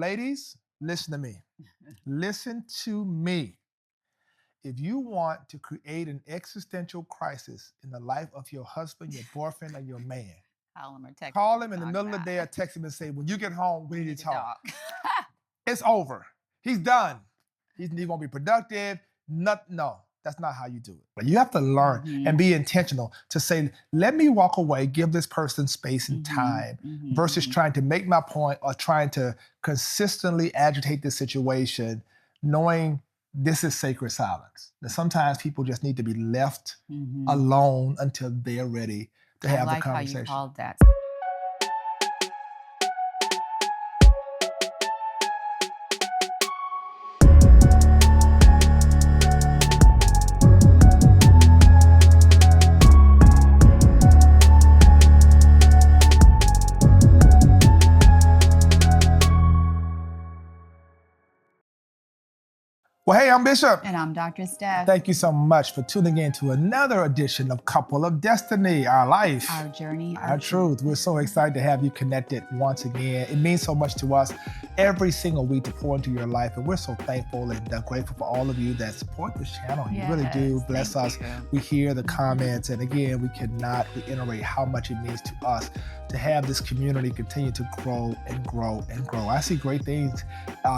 Ladies, listen to me. Listen to me. If you want to create an existential crisis in the life of your husband, your boyfriend, or your man, Call him or text him call and him in the talk middle of the about day or it. text him and say, when you get home, we We need need to to talk. talk. It's over. He's done. He won't be productive. No, that's not how you do it. But you have to learn and Mhm. be intentional to say, let me walk away, give this person space and Mhm. time Mhm. versus trying to make my point or trying to consistently agitate the situation, knowing this is sacred silence. That sometimes people just need to be left Mhm. alone until they're ready to I have the like how you conversation. called that. Well, hey, I'm Bishop. And I'm Dr. Steph. Thank you so much for tuning in to another edition of Couple of Destiny, our life, Our journey, our truth. We're so excited to have you connected once again. It means so much to us every single week to pour into your life. And we're so thankful and grateful for all of you that support this channel. You really do Yes, bless thank us. you. We hear the comments. And again, we cannot reiterate how much it means to us to have this community continue to grow and grow and grow. I see great things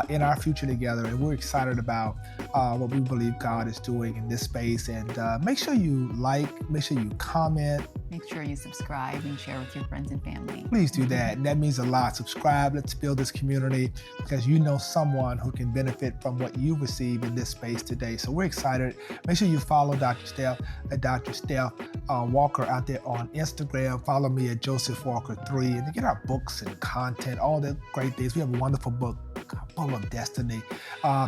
in our future together. And we're excited about what we believe God is doing in this space. And make sure you like, make sure you comment. Make sure you subscribe and share with your friends and family. Please do that. And that means a lot. Subscribe. Let's build this community because you know someone who can benefit from what you receive in this space today. So we're excited. Make sure you follow Dr. Steph at Dr. Steph Walker out there on Instagram. Follow me at Joseph Walker 3 and to get our books and content, all the great things. We have a wonderful book, Couple of Destiny.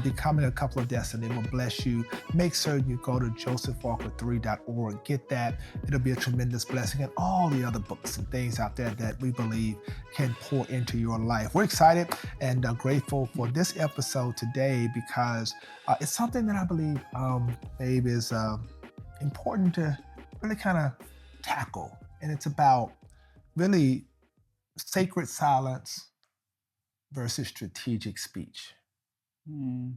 Becoming a Couple of Destiny will bless you. Make sure you go to josephwalker3.org. Get that. It'll be a tremendous blessing, and all the other books and things out there that we believe can pour into your life. We're excited and grateful for this episode today because it's something that I believe, babe, is important to really kind of tackle. And it's about really sacred silence versus strategic speech. Hmm.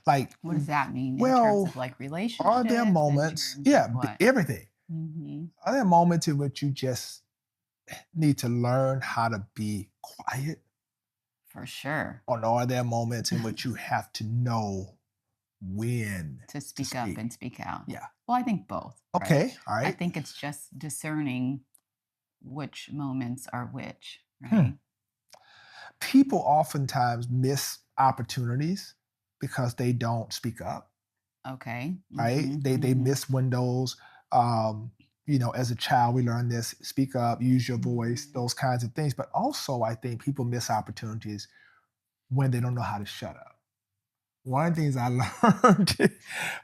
Like, What does that mean in terms well, of like are relationships? there In moments, terms of yeah, what? everything. Mm-hmm. Are there moments in which you just need to learn how to be quiet? For sure. Or are there moments in which you have to know when To to speak up speak? and speak out. Yeah. Well, I think both, right? Okay. All I right. think it's just discerning which moments are which, Hmm. right? People oftentimes miss opportunities because they don't speak up, Okay. right? Mm-hmm. They Mm-hmm. miss windows. Um, as a child, we learn this: speak up, use your voice, Mhm. those kinds of things. But also, I think people miss opportunities when they don't know how to shut up. One of the things I learned,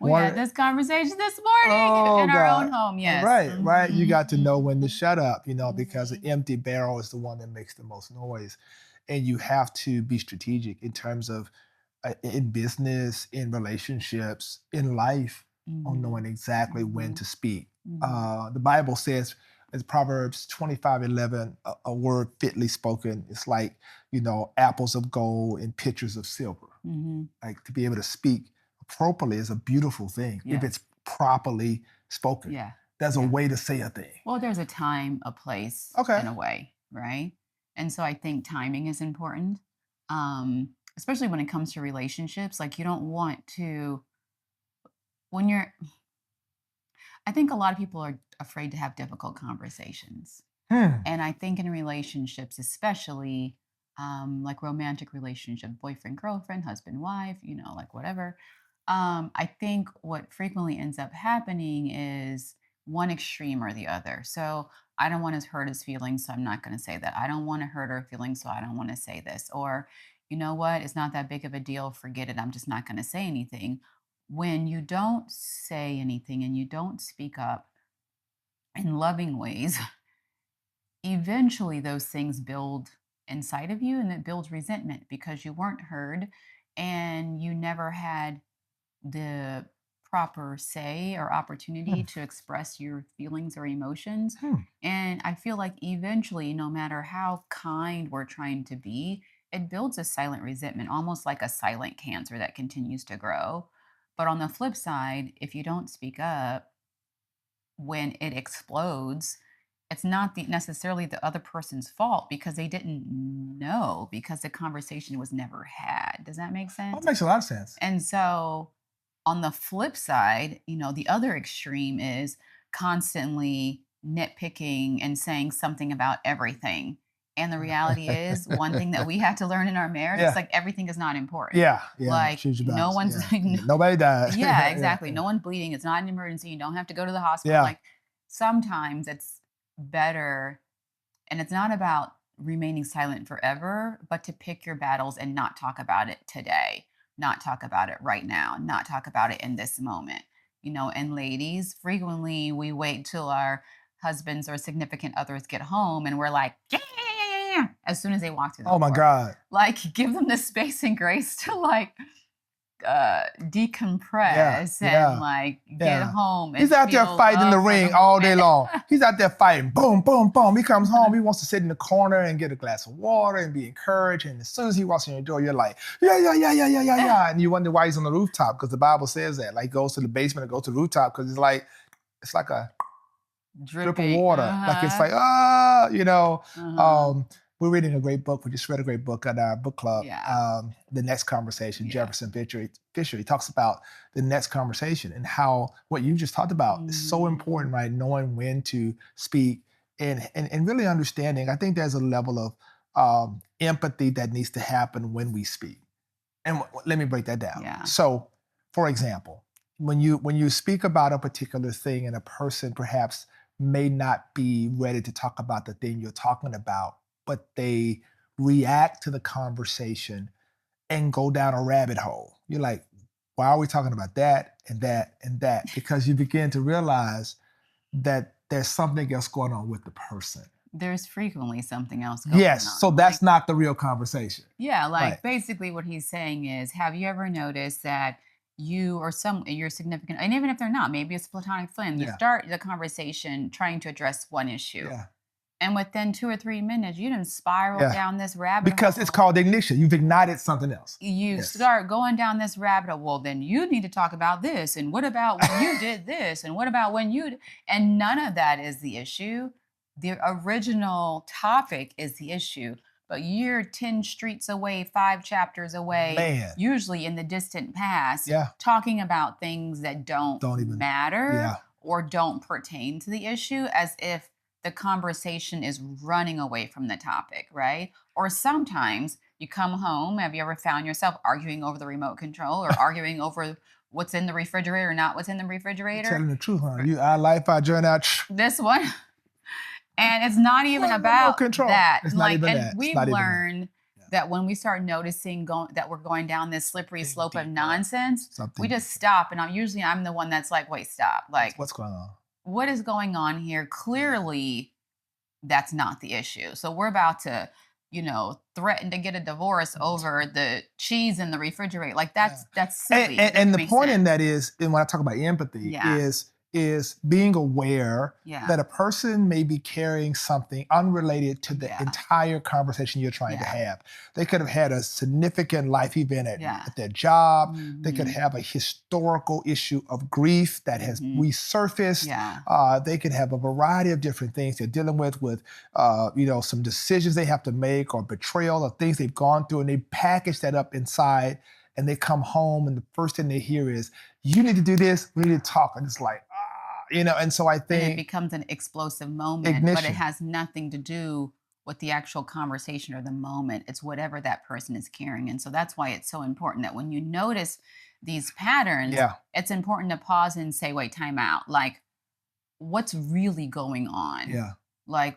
We had one, this conversation this morning oh in our own God, home. Yes. right. You got to know when to Mhm. shut up, because an Mhm. empty barrel is the one that makes the most noise. And you have to be strategic in terms of in business, in relationships, in life, on knowing Mhm. exactly when Mhm. to speak. Mhm. The Bible says, as Proverbs 25:11, a word fitly spoken, it's like, apples of gold and pitchers of silver. Mhm. Like to be able to speak appropriately is a beautiful thing if Yes. it's properly spoken. Yeah. There's a Yeah. way to say a thing. Well, there's a time, a place, Okay. and a way, right? And so I think timing is important, especially when it comes to relationships. Like you don't want to when you're. I think a lot of people are afraid to have difficult conversations. Hmm. And I think in relationships, especially like romantic relationship, boyfriend, girlfriend, husband, wife, like whatever. I think what frequently ends up happening is one extreme or the other. So I don't want to hurt his feelings, so I'm not going to say that. I don't want to hurt her feelings, so I don't want to say this. Or, you know what? It's not that big of a deal. Forget it. I'm just not going to say anything. When you don't say anything and you don't speak up in loving ways, eventually those things build inside of you and it builds resentment because you weren't heard and you never had the proper say or Hmm. opportunity to express your feelings or emotions. Hmm. And I feel like eventually, no matter how kind we're trying to be, it builds a silent resentment, almost like a silent cancer that continues to grow. But on the flip side, if you don't speak up when it explodes, it's not necessarily the other person's fault because they didn't know because the conversation was never had. Does that make Oh, it sense? makes a lot of sense. And so on the flip side, the other extreme is constantly nitpicking and saying something about everything. And the reality is, one thing that we had to learn in our marriage is Yeah. like everything is not important. Yeah. Yeah. Like Choose your no battles. one's Yeah. Yeah. Nobody died. yeah, Yeah. exactly. No one's bleeding. It's not an emergency. You don't have to go to the hospital. Yeah. Like sometimes it's better, and it's not about remaining silent forever, but to pick your battles and not talk about it today, not talk about it right now, not talk about it in this moment. And ladies, frequently we wait till our husbands or significant others get home and we're like, yeah, yeah, yeah, yeah, yeah, yeah," as soon as they walk through the Oh my door. God. Like, give them the space and grace to like decompress Yeah. and like get Yeah. home and He's out there feel fighting in the love for ring all day moment. long. He's out there fighting. Boom, boom, boom. He comes home. He wants to sit in the corner and get a glass of water and be encouraged. And as soon as he walks in your door, you're like, yeah, yeah, yeah, yeah, yeah, yeah, yeah. And you wonder why he's on the rooftop because the Bible says that. Like, goes to the basement and goes to the rooftop because it's like a drip of Dripping. water. Like it's like, we're reading a great book. We just read a great book at our book club. Yeah. The Next Conversation, Yeah. Jefferson Fisher. He talks about the next conversation and how what you just talked about is so important, right? Knowing when to speak and really understanding. I think there's a level of empathy that needs to happen when we speak. And let me break that down. Yeah. So, for example, when you speak about a particular thing and a person perhaps may not be ready to talk about the thing you're talking about, but they react to the conversation and go down a rabbit hole. You're like, why are we talking about that and that and that? Because you begin to realize that there's something else going on with the person. There's frequently something else going on. Yes, so that's not the real conversation. Yeah, like Right. basically what he's saying is, have you ever noticed that you or your significant, and even if they're not, maybe it's platonic friend, you Yeah. start the conversation trying to address one issue. Yeah. And within 2 or 3 minutes, you didn't spiral Yeah. down this rabbit Because hole. it's called ignition. You've ignited something else. You Yes. start going down this rabbit hole. Well, then you need to talk about this. And what about when you did this? And what about when and none of that is the issue. The original topic is the issue. But you're 10 streets away, 5 chapters away, Man. usually in the distant past, Yeah. talking about things that don't even matter Yeah. or don't pertain to the issue, as if the conversation is running away from the topic, right? Or sometimes you come home. Have you ever found yourself arguing over the remote control or arguing over what's in the refrigerator or not what's in the refrigerator? Telling the truth, huh? Our life, our journey, our This one. And it's not even Remote about control. that. It's not even that. It's We've not even that. learned that when we start noticing that we're going down this slippery Dig slope of deeper. nonsense, Something we just stop. And I'm the one that's like, wait, stop. Like, what's going on? what is going on here? Clearly, that's not the issue. So we're about to, threaten to get a divorce over the cheese in the refrigerator. Like that's silly. It And doesn't the make point in sense. that is, and when I talk about empathy, Yeah. is being aware Yeah. that a person may be carrying something unrelated to the Yeah. entire conversation you're trying to Yeah. have. They could have had a significant life event Yeah. at their job. They could Mhm. have a historical issue of grief that has Mhm. resurfaced. Yeah. They could have a variety of different things they're dealing with some decisions they have to make or betrayal or things they've gone through, and they package that up inside and they come home and the first thing they hear is, you need to do this, we need to talk. And it's like, and so I And it think becomes an explosive moment, but ignition. it has nothing to do with the actual conversation or the moment. It's whatever that person is carrying. And so that's why it's so important that when you notice these patterns, Yeah. it's important to pause and say, wait, time out. Like, what's really going on? Yeah. Like,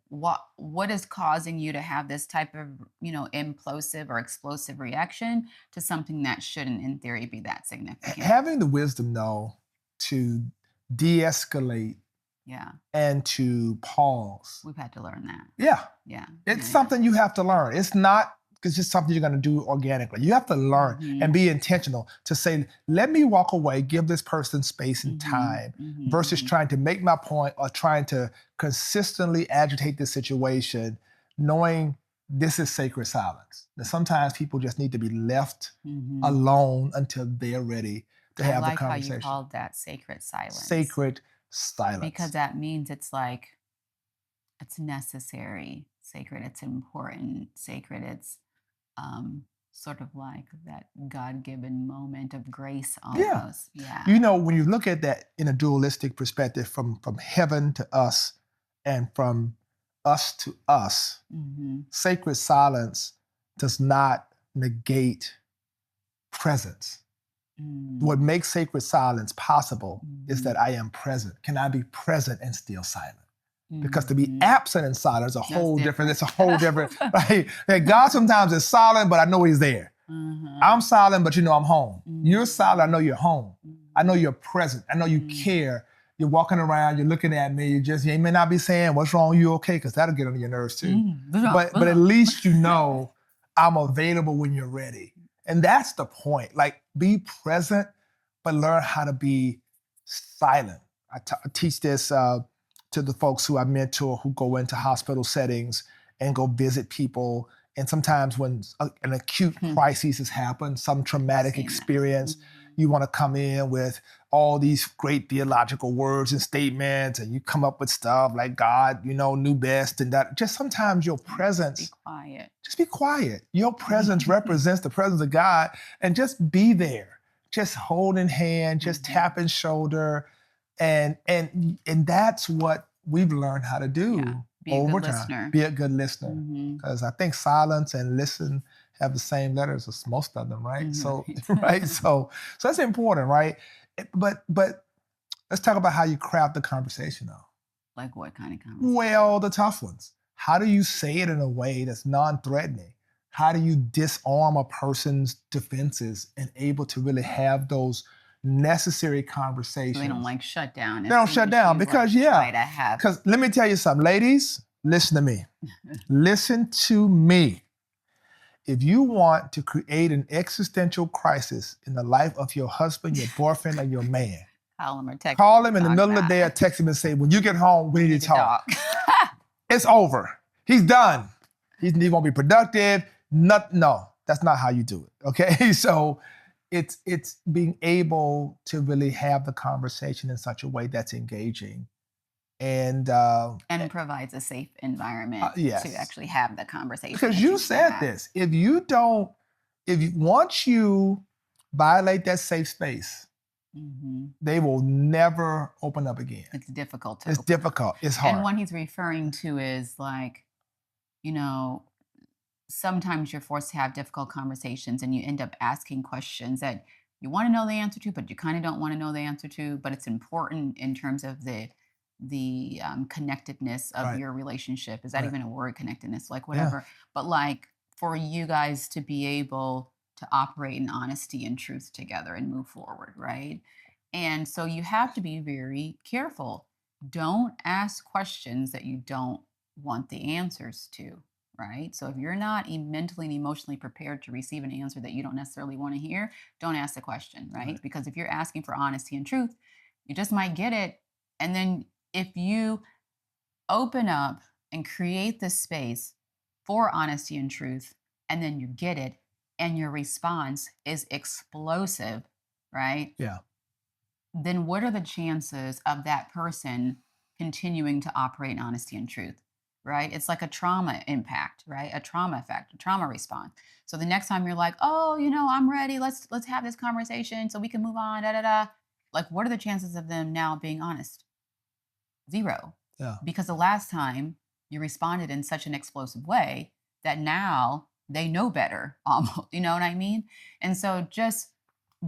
what is causing you to have this type of, implosive or explosive reaction to something that shouldn't, in theory, be that significant? Having the wisdom, though, to de-escalate Yeah. and to pause. We've had to learn that. Yeah. Yeah. It's Yeah. something you have to learn. It's not just something you're going to do organically. You have to learn Mhm. and be intentional to say, let me walk away, give this person space and Mhm. time Mhm. versus Mhm. trying to make my point or trying to consistently agitate the situation, knowing this is sacred silence. That sometimes people just need to be left Hmm. alone until they're ready to I have the like how you conversation. called that sacred silence Sacred because silence. that means it's like it's necessary, sacred, it's important, sacred, it's um, sort of like that God given moment of grace Yeah. almost. Yeah. You know, when you look at that in a dualistic perspective, from heaven to us and from us to us, Hmm. sacred silence does not negate presence. What Mm. makes sacred silence possible is Hmm. that I am present. Can I be present and still silent? Because to be Hmm. absent in silence is a That's whole different, different. it's a whole different, right? That God sometimes is silent, but I know he's there. Uh-huh. I'm silent, but you know I'm home. You're silent, I Hmm. know you're home. I know Hmm. you're present. I know you Hmm. care. You're walking around, you're looking at me, you may not be saying, what's wrong, you okay? Because that'll get on your nerves too. What's wrong? But What's at wrong? least you know I'm available when you're ready. And that's the point. Like be present, but learn how to be silent. I teach this to the folks who I mentor who go into hospital settings and go visit people. And sometimes when an acute Hmm. crisis has happened, some I've traumatic seen that. experience, you want to come in with all these great theological words and statements, and you come up with stuff like God, knew best, and that. Just sometimes your Just be presence, quiet. just be quiet. Your presence represents the presence of God, and just be there. Just holding hand, just Mhm. tapping shoulder, and that's what we've learned how to Yeah. do Be a good over time. listener. Be a good listener, Hmm. because I think silence and listen have the same letters as most of them, right? So, Right. right, so that's important, right? But let's talk about how you craft the conversation, though. Like what kind of conversation? Well, the tough ones. How do you say it in a way that's non-threatening? How do you disarm a person's defenses and able to really have those necessary So they don't conversations? like shut down They as don't soon shut as down you like because, try yeah, to have. because let me tell you something, ladies, listen to me. Listen to me. If you want to create an existential crisis in the life of your husband, your boyfriend, or your man, Call them or text them call and him in the talk middle of the about day or it. text him and say, when you get home, we We need need to to talk. talk. It's over. He's done. He won't be productive. No, that's not how you do it. Okay. So it's being able to really have the conversation in such a way that's engaging. And And provides a safe environment to yes, actually have the conversation because that you you need to said have. this. If you once you violate that safe space, Hmm. they will never open up again. It's difficult to It's open up. difficult. It's And hard. what he's referring to is like, you know, sometimes you're forced to have difficult conversations and you end up asking questions that you want to know the answer to, but you kind of don't want to know the answer to. But it's important in terms of the connectedness of Right. your relationship. Is that Right. even a word? Connectedness, like Yeah. whatever. But like for you guys to be able to operate in honesty and truth together and move forward, right? And so you have to be very careful. Don't ask questions that you don't want the answers to, right? So if you're not mentally and emotionally prepared to receive an answer that you don't necessarily want to hear, don't ask the question, Right. right? Because if you're asking for honesty and truth, you just might get it. And then if you open up and create this space for honesty and truth, and then you get it, and your response is explosive, right? Yeah. Then what are the chances of that person continuing to operate in honesty and truth? Right? It's like a trauma impact, right? A trauma effect, a trauma response. So the next time you're like, oh, I'm ready. Let's have this conversation so we can move on. Da da da. Like, what are the chances of them now being honest? Zero. Yeah. Because the last time you responded in such an explosive way that now they know better, almost. You know what I mean? And so just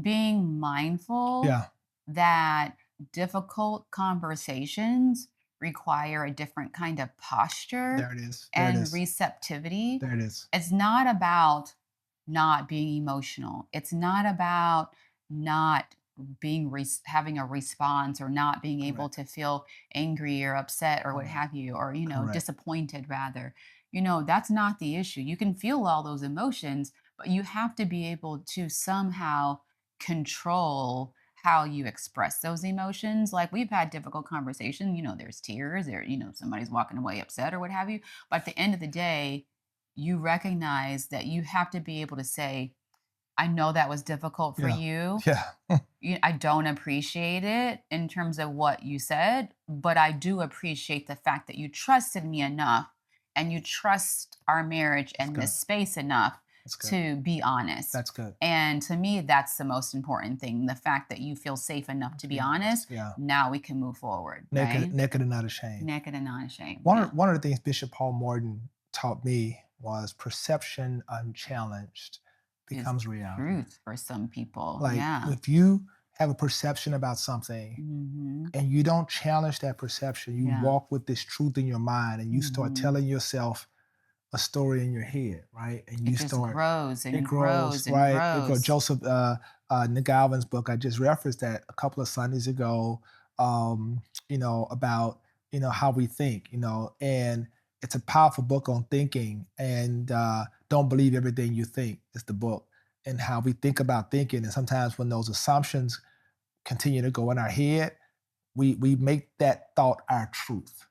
being mindful Yeah. that difficult conversations require a different kind of posture There it is. There it and is. receptivity. There it is. It's not about not being emotional. It's not about not having a response or not being able Correct. to feel angry or upset or what Correct. have you, or Correct. disappointed rather. That's not the issue. You can feel all those emotions, but you have to be able to somehow control how you express those emotions. Like we've had difficult conversation, there's tears, somebody's walking away upset or what have you. But at the end of the day, you recognize that you have to be able to say, I know that was difficult for Yeah. you. Yeah. I don't appreciate it in terms of what you said, but I do appreciate the fact that you trusted me enough and you trust our marriage That's and good. this space enough That's good. to be honest. That's good. And to me, that's the most important thing. The fact that you feel safe enough to To be be honest. honest. Yeah. Now we can move forward, Naked, right? naked and not ashamed. Naked and not ashamed. One Yeah. of one of the things Bishop Paul Morton taught me was perception unchallenged Is becomes reality. truth for some people. Like Yeah. if you have a perception about something Hmm. and you don't challenge that perception, you Yeah. walk with this truth in your mind and you start Hmm. telling yourself a story in your head, right? And It you just start, grows it and grows, grows and right? It grows. grows. Joseph Nagalvin's book, I just referenced that a couple of Sundays ago, um, about, how we think, and it's a powerful book on thinking and don't believe everything you think is the book and how we think about thinking. And sometimes when those assumptions continue to go in our head, we make that thought our truth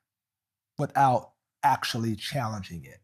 without actually challenging it.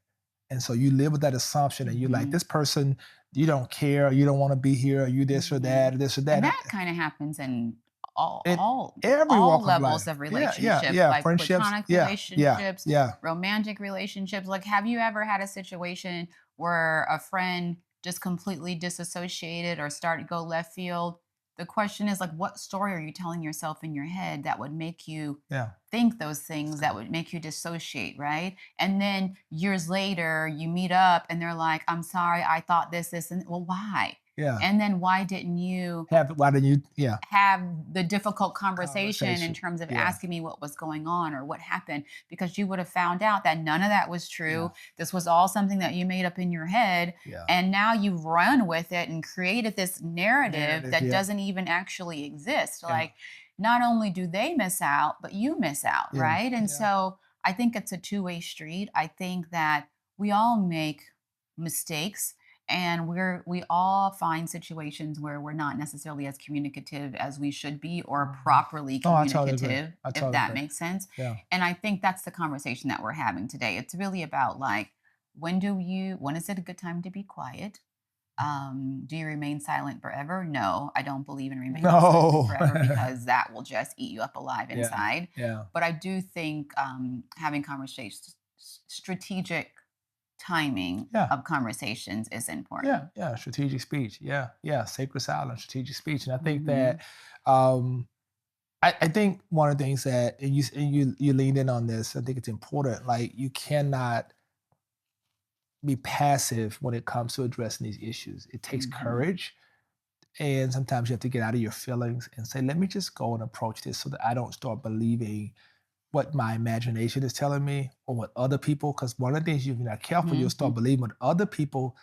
And so you live with that assumption and you're like, Mhm, this person, you don't care, you don't want to be here, you this or mhm. that, or this or And that. that kinda happens in all In all every all walk of life. levels of Yeah, yeah, relationship, yeah. like Friendships. platonic Yeah, yeah, relationships, yeah. romantic relationships. Like, have you ever had a situation where a friend just completely disassociated or started to go left field? The question is, like, what story are you telling yourself in your head that would make you Yeah. think those That's things, that good. would make you dissociate, right? And then years later, you meet up and they're like, "I'm sorry, I thought this, and" well, why? Yeah. And then why didn't you Why didn't you? Yeah. have the difficult conversation in Conversation. terms of Yeah. asking me what was going on or what happened? Because you would have found out that none of that was Yeah. true. This was all something that you made up in your head. Yeah. And now you've run with it and created this narrative Narrative. that Yeah. doesn't even actually exist. Yeah. Like, not only do they miss out, but you miss out, Yeah. right? And Yeah. so I think it's a two-way street. I think that we all make mistakes, and we all find situations where we're not necessarily as communicative as we should be, or Mhm. properly Oh, I totally agree. communicative, I if totally that agree. makes sense. Yeah. And I think that's the conversation that we're having today. It's really about, like, when is it a good time to be quiet? Do you remain silent forever? No, I don't believe in remaining silent No. forever, because that will just eat you up alive Yeah. inside. Yeah. But I do think having conversations, strategic timing Yeah. of conversations is Yeah, important. yeah, strategic speech. Yeah, yeah, sacred silence, strategic speech, and I think Hmm. that um, I think one of the things that and you leaned in on this. I think it's important. Like you cannot be passive when it comes to addressing these issues. It takes Hmm. courage, and sometimes you have to get out of your feelings and say, "Let me just go and approach this so that I don't start believing what my imagination is telling me or what other people." Because one of the things, if you're not careful, you'll Hmm. start believing what other people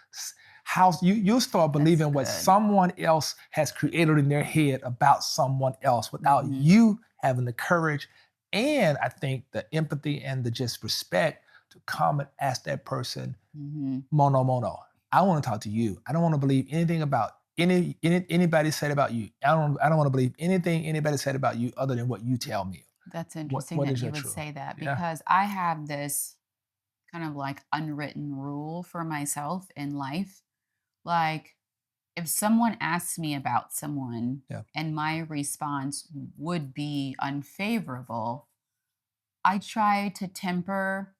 how you'll start That's believing what good. someone else has created in their head about someone else without Hmm. you having the courage and I think the empathy and the just respect to come and ask that person, Hmm. mono mono, I want to talk to you. I don't want to believe anything about anybody said about you. I don't want to believe anything anybody said about you other than what you tell me. That's what interesting what that is you your would truth? say that, Yeah. because I have this kind of like unwritten rule for myself in life. Like, if someone asks me about someone Yeah. and my response would be unfavorable, I try to temper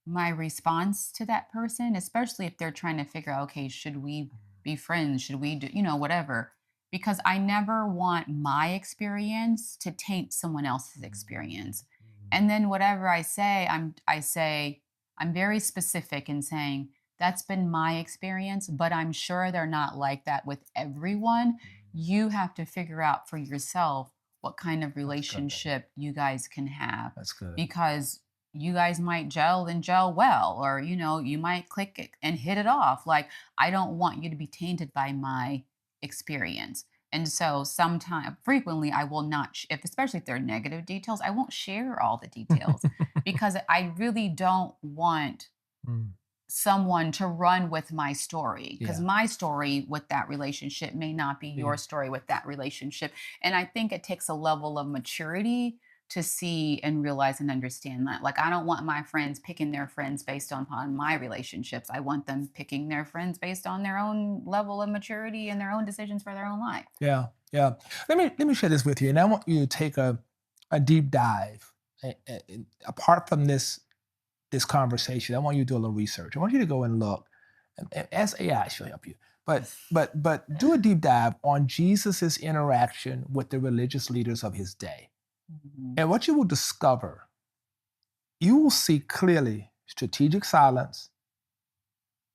my response to that person, especially if they're trying to figure out, okay, should we be friends? Should we do, whatever? Because I never want my experience to taint someone else's experience. And then whatever I say, I'm very specific in saying that's been my experience, but I'm sure they're not like that with everyone. You have to figure out for yourself what kind of That's good. relationship you guys can have, That's good. because you guys might gel and gel well, or you might click it and hit it off. Like, I don't want you to be tainted by my experience. And so sometimes, frequently, I will not if, especially if they're negative details, I won't share all the details, because I really don't want Mm, someone to run with my story, because yeah. my story with that relationship may not be Yeah. your story with that relationship. And I think it takes a level of maturity to see and realize and understand that. Like, I don't want my friends picking their friends based upon my relationships. I want them picking their friends based on their own level of maturity and their own decisions for their own life. Yeah, yeah. Let me share this with you, and I want you to take a deep dive. Apart from this conversation, I want you to do a little research. I want you to go and look, and as AI she'll help you. But do a deep dive on Jesus's interaction with the religious leaders of his day. Mhm. And what you will discover, you will see clearly strategic silence,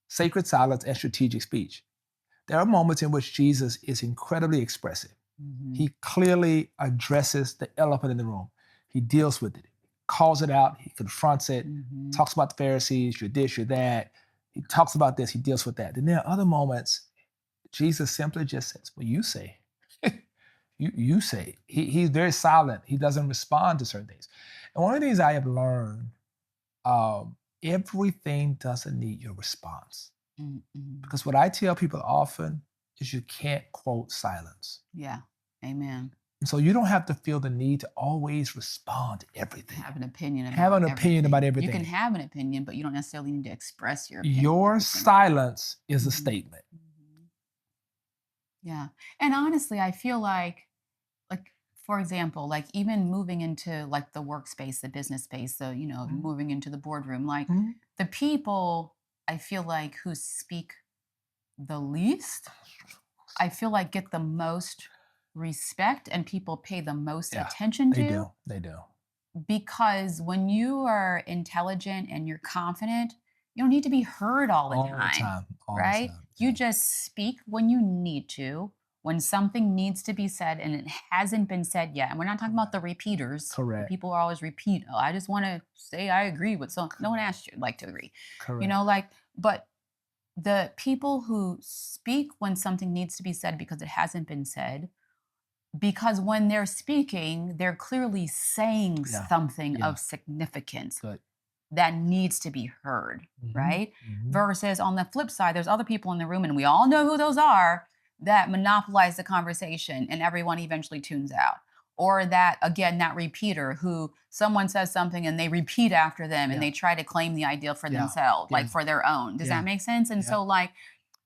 sacred silence, and strategic speech. There are moments in which Jesus is incredibly expressive. Mhm. He clearly addresses the elephant in the room. He deals with it, calls it out, he confronts it, Mhm. talks about the Pharisees, you're this, you're that. He talks about this, he deals with that. Then there are other moments, Jesus simply just says, well, you say. you say. He's very silent. He doesn't respond to certain things. And one of the things I have learned, everything doesn't need your response. Mhm. Because what I tell people often is you can't quote silence. Yeah. Amen. And so you don't have to feel the need to always respond to everything. Have an opinion Have about an opinion about everything. You can everything. have an opinion, but you don't necessarily need to express your opinion Your every single time. silence is a Mhm. statement. Mhm. Yeah. And honestly, I feel like for example, like even moving into like the workspace, the business space, so Mhm. moving into the boardroom, like Mhm. the people I feel like who speak the least, I feel like get the most respect and people pay the most Yeah, attention they to, do. They do. because when you are intelligent and you're confident, you don't need to be heard all the All the time, time. All the right? time. You Yeah. just speak when you need to, when something needs to be said and it hasn't been said yet. And we're not talking about Correct. the repeaters. The Correct. people are always repeat. Oh, I just want to say I agree with some. No one Correct. asked you like to agree. Correct. Like, but the people who speak when something needs to be said because it hasn't been said, because when they're speaking, they're clearly saying Yeah. something Yeah. of significance Good. that needs to be heard, Mhm. right? Mhm. Versus on the flip side, there's other people in the room, and we all know who those are, that monopolize the conversation and everyone eventually tunes out. Or that, again, that repeater who someone says something and they repeat after them and Yeah. they try to claim the idea for Yeah. themselves, Yeah. like for their own. Does Yeah. that make sense? And Yeah. so, like,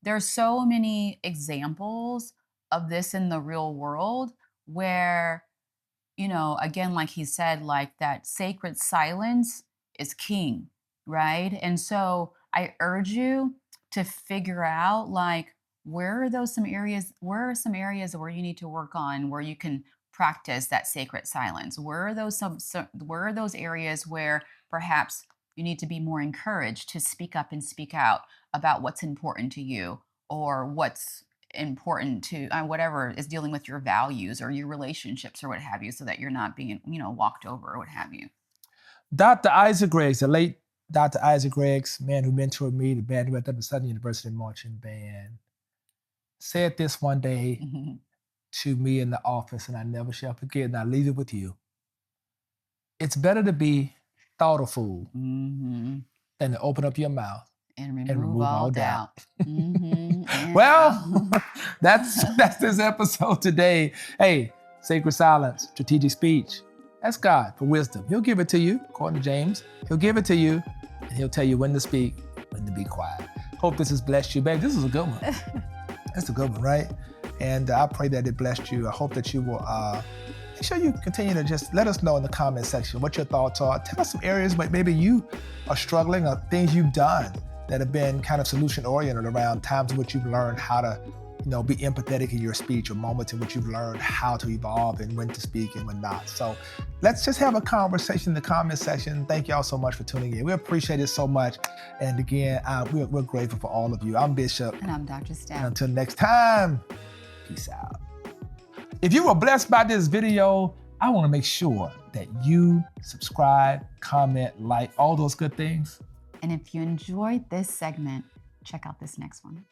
there's so many examples of this in the real world where, again, like he said, like that sacred silence is king, right? And so I urge you to figure out, like, where are some areas where you need to work on, where you can practice that sacred silence? Where are those areas where perhaps you need to be more encouraged to speak up and speak out about what's important to you, or what's important to whatever is dealing with your values or your relationships or what have you, so that you're not being walked over or what have you. Dr. Isaac Griggs, the late Dr. Isaac Griggs, man who mentored me, the band director of the Southern University Marching Band, said this one day Mhm. to me in the office, and I never shall forget, and I leave it with you. It's better to be thought a fool Mhm. than to open up your mouth And and remove remove all all doubt. doubt. And Well, doubt. that's this episode today. Hey, sacred silence, strategic speech. Ask God for wisdom. He'll give it to you, according to James. He'll give it to you, and he'll tell you when to speak, when to be quiet. Hope this has blessed you, babe. This is a good one. That's a good one, right? And I pray that it blessed you. I hope that you will make sure you continue to just let us know in the comment section what your thoughts are. Tell us some areas where maybe you are struggling, or things you've done that have been kind of solution oriented around times in which you've learned how to, be empathetic in your speech, or moments in which you've learned how to evolve and when to speak and when not. So let's just have a conversation in the comment section. Thank y'all so much for tuning in. We appreciate it so much. And again, we're grateful for all of you. I'm Bishop. And I'm Dr. And Steph. until next time, peace out. If you were blessed by this video, I want to make sure that you subscribe, comment, like, all those good things. And if you enjoyed this segment, check out this next one.